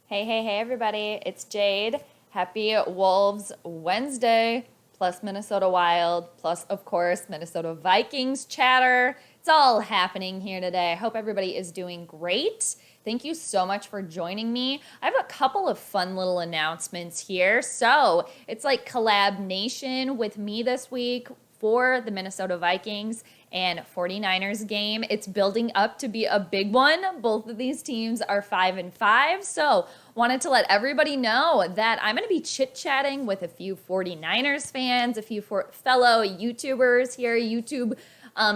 Hey, everybody. It's Jade. Happy Wolves Wednesday, plus Minnesota Wild, plus, of course, Minnesota Vikings chatter. It's all happening here today. I hope everybody is doing great. Thank you so much for joining me. I have a couple of fun little announcements here. So it's like Collab Nation with me this week for the Minnesota Vikings and 49ers game. It's building up to be a big one. Both of these teams are 5-5. So wanted to let everybody know that I'm going to be chit-chatting with a few 49ers fans, a few fellow YouTubers here, YouTube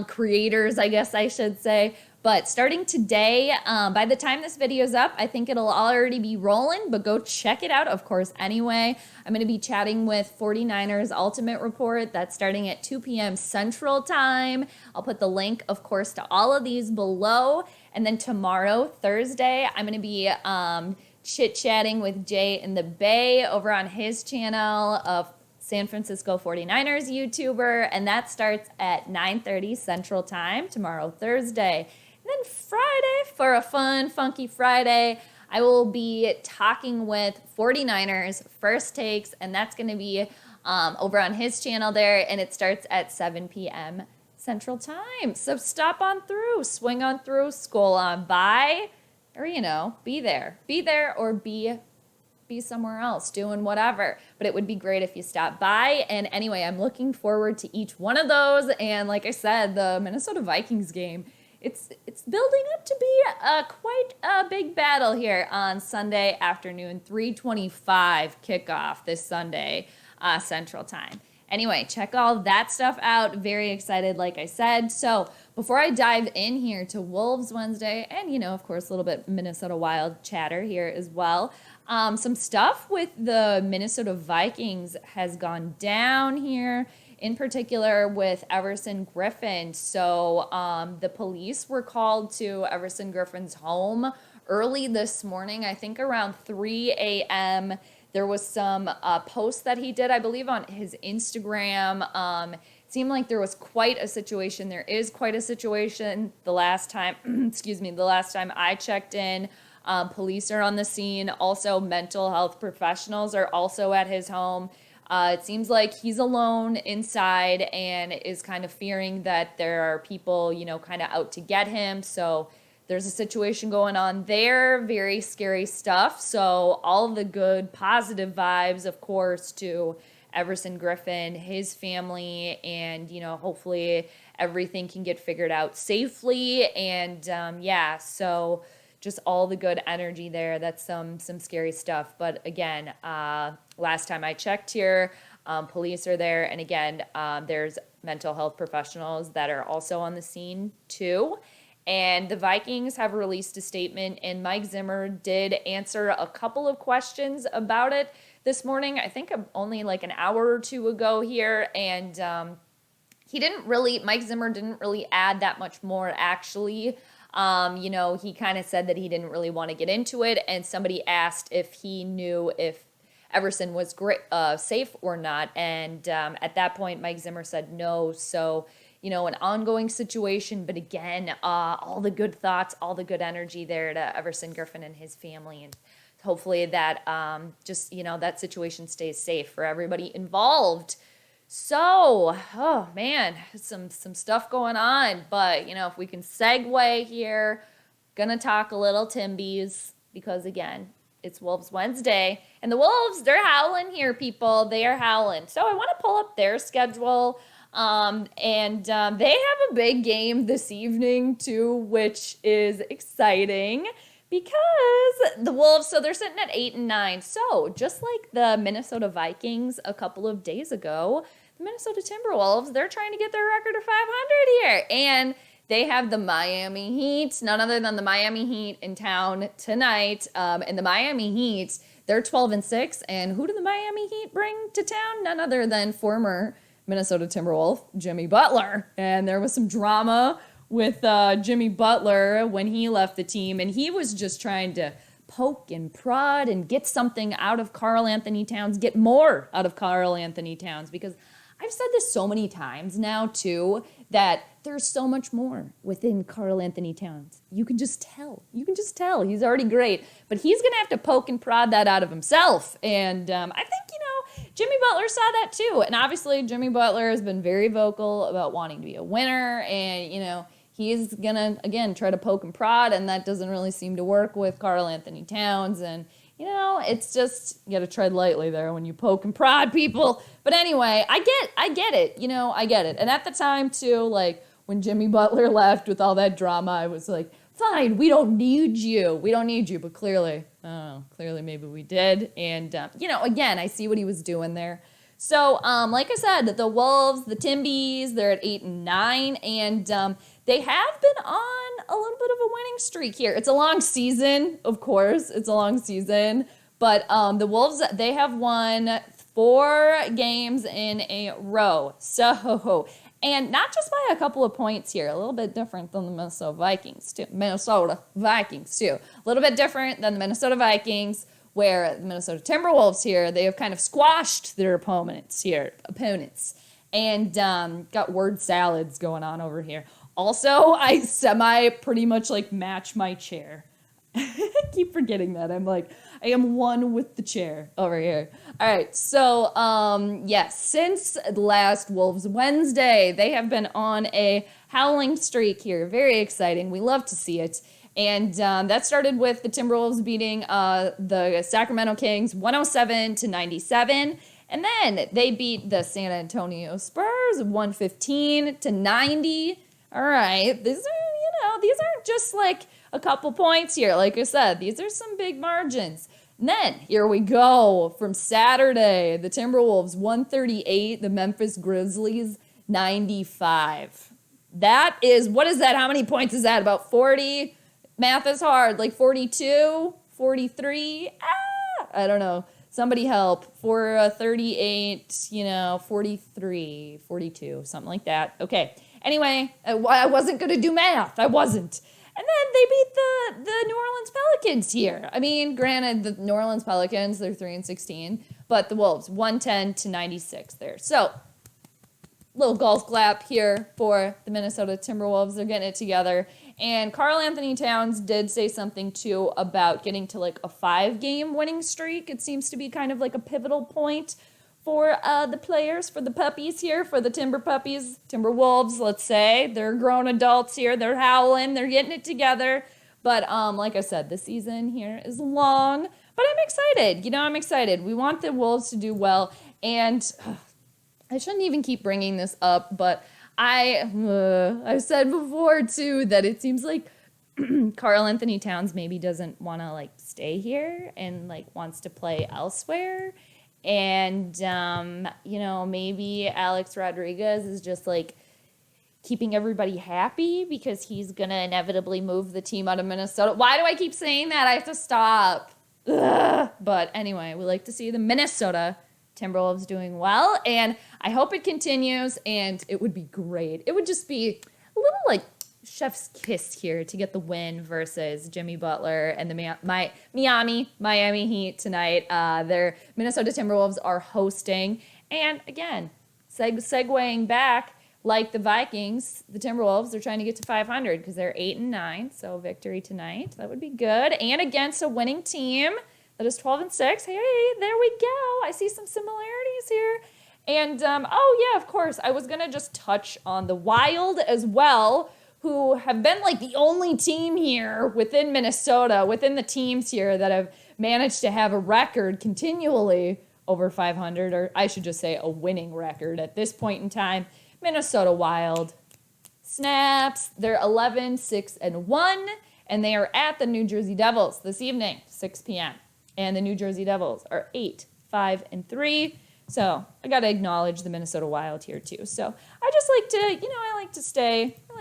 creators, I guess I should say. But starting today, by the time this video's up, I think it'll already be rolling, but go check it out, of course, anyway. I'm going to be chatting with 49ers Ultimate Report. That's starting at 2 p.m. Central Time. I'll put the link, of course, to all of these below. And then tomorrow, Thursday, I'm going to be chit-chatting with Jay in the Bay over on his channel of San Francisco 49ers YouTuber, and that starts at 9:30 Central Time tomorrow, Thursday. And then Friday, for a fun, funky Friday, I will be talking with 49ers First Takes, and that's going to be over on his channel there, and it starts at 7 p.m. Central Time. So stop on through, swing on through, scroll on by, or, be there. Be there or be somewhere else doing whatever, but it would be great if you stopped by. And anyway, I'm looking forward to each one of those. And like I said, the Minnesota Vikings game, it's building up to be quite a big battle here on Sunday afternoon, 3:25 kickoff this Sunday Central Time. Anyway, check all that stuff out. Very excited, like I said. So before I dive in here to Wolves Wednesday, and, of course, a little bit Minnesota Wild chatter here as well, some stuff with the Minnesota Vikings has gone down here, in particular with Everson Griffen. So the police were called to Everson Griffen's home early this morning, I think around 3 a.m., There was some posts that he did, I believe, on his Instagram. It seemed like there was quite a situation. There is quite a situation. The last time, the last time I checked in, police are on the scene. Also, mental health professionals are also at his home. It seems like he's alone inside and is kind of fearing that there are people, kind of out to get him. So there's a situation going on there, very scary stuff. So all the good, positive vibes, of course, to Everson Griffen, his family, and, hopefully everything can get figured out safely. And so just all the good energy there. That's some scary stuff. But again, last time I checked here, police are there. And again, there's mental health professionals that are also on the scene too. And the Vikings have released a statement, and Mike Zimmer did answer a couple of questions about it this morning. I think only like an hour or two ago here. And Mike Zimmer didn't really add that much more, actually. He kind of said that he didn't really want to get into it. And somebody asked if he knew if Everson was safe or not. And at that point, Mike Zimmer said no. So an ongoing situation, but again, all the good thoughts, all the good energy there to Everson Griffen and his family, and hopefully that that situation stays safe for everybody involved. So, oh man, some stuff going on, but if we can segue here, gonna talk a little Timbies, because again, it's Wolves Wednesday, and the Wolves, they're howling here, people. They are howling. So I want to pull up their schedule. They have a big game this evening too, which is exciting because the Wolves, so they're sitting at 8-9. So just like the Minnesota Vikings a couple of days ago, the Minnesota Timberwolves, they're trying to get their record of 500 here. And they have the Miami Heat, none other than the Miami Heat in town tonight. And the Miami Heat, they're 12-6. And who do the Miami Heat bring to town? None other than former Minnesota Timberwolf Jimmy Butler. And there was some drama with Jimmy Butler when he left the team, and he was just trying to poke and prod and get something out of Karl Anthony Towns, get more out of Karl Anthony Towns, because I've said this so many times now, too, that there's so much more within Karl Anthony Towns. You can just tell. You can just tell. He's already great. But he's going to have to poke and prod that out of himself. And I think, Jimmy Butler saw that, too. And obviously, Jimmy Butler has been very vocal about wanting to be a winner. And, he's going to, again, try to poke and prod. And that doesn't really seem to work with Karl Anthony Towns. And it's just, you got to tread lightly there when you poke and prod people. But anyway, I get it. I get it. And at the time, too, like, when Jimmy Butler left with all that drama, I was like, fine, we don't need you. We don't need you. But clearly maybe we did. And, again, I see what he was doing there. So, like I said, the Wolves, the Timbies, they're at 8-9. And they have been on a little bit of a winning streak here. It's a long season, of course. It's a long season. But the Wolves, they have won 4 games in a row. So, and not just by a couple of points here. A little bit different than the Minnesota Vikings, too. A little bit different than the Minnesota Vikings, where the Minnesota Timberwolves here, they have kind of squashed their opponents, and got word salads going on over here. Also, I pretty much like match my chair. I keep forgetting that. I'm like, I am one with the chair over here. All right, so yes, since last Wolves Wednesday, they have been on a howling streak here. Very exciting. We love to see it. And that started with the Timberwolves beating the Sacramento Kings 107-97. And then they beat the San Antonio Spurs 115-90. All right, these aren't just like a couple points here. Like I said, these are some big margins. And then here we go from Saturday, the Timberwolves 138, the Memphis Grizzlies 95. That is, what is that? How many points is that? About 40? Math is hard. Like 42, 43? I don't know. Somebody help. For 38, 43, 42, something like that. Okay. Anyway, I wasn't going to do math. I wasn't. And then they beat the New Orleans Pelicans here. I mean, granted, the New Orleans Pelicans, they're 3-16, but the Wolves, 110-96 there. So, little golf clap here for the Minnesota Timberwolves. They're getting it together. And Karl Anthony Towns did say something, too, about getting to, like, a 5-game winning streak. It seems to be kind of like a pivotal point for the players, for the puppies here, for the Timberwolves, let's say. They're grown adults here. They're howling. They're getting it together. But like I said, the season here is long. But I'm excited. I'm excited. We want the Wolves to do well. And I shouldn't even keep bringing this up, but I've said before, too, that it seems like Karl Anthony Towns maybe doesn't want to, like, stay here and, like, wants to play elsewhere. And, maybe Alex Rodriguez is just, like, keeping everybody happy because he's going to inevitably move the team out of Minnesota. Why do I keep saying that? I have to stop. Ugh. But anyway, we like to see the Minnesota Timberwolves doing well, and I hope it continues, and it would be great. It would just be a little, like, chef's kiss here to get the win versus Jimmy Butler and the Miami Heat tonight. Their Minnesota Timberwolves are hosting. And again, segueing back, like the Vikings, the Timberwolves, they're trying to get to 500 because they're 8-9. So victory tonight, that would be good. And against a winning team that is 12-6. Hey, there we go. I see some similarities here. And, of course, I was going to just touch on the Wild as well, who have been like the only team here within Minnesota, within the teams here that have managed to have a record continually over 500, or I should just say a winning record at this point in time. Minnesota Wild snaps. They're 11-6-1, and they are at the New Jersey Devils this evening, 6 p.m. And the New Jersey Devils are 8-5-3. So I got to acknowledge the Minnesota Wild here too. So I just like to, I like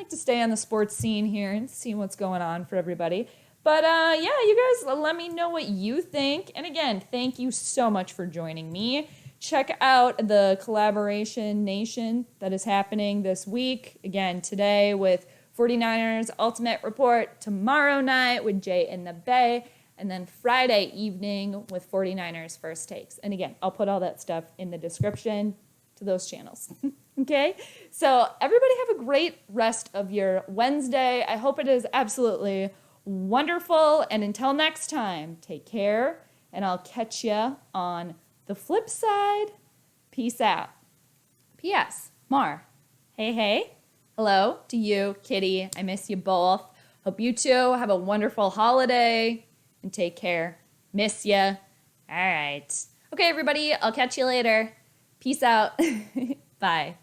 to stay on the sports scene here and see what's going on for everybody. But you guys let me know what you think. And again, thank you so much for joining me. Check out the Collaboration Nation that is happening this week. Again, today with 49ers Ultimate Report, tomorrow night with Jay in the Bay, and then Friday evening with 49ers First Takes. And again, I'll put all that stuff in the description to those channels. Okay? So everybody have a great rest of your Wednesday. I hope it is absolutely wonderful. And until next time, take care, and I'll catch you on the flip side. Peace out. P.S. Mar. Hey. Hello to you, Kitty. I miss you both. Hope you two have a wonderful holiday and take care. Miss ya. All right. Okay, everybody. I'll catch you later. Peace out. Bye.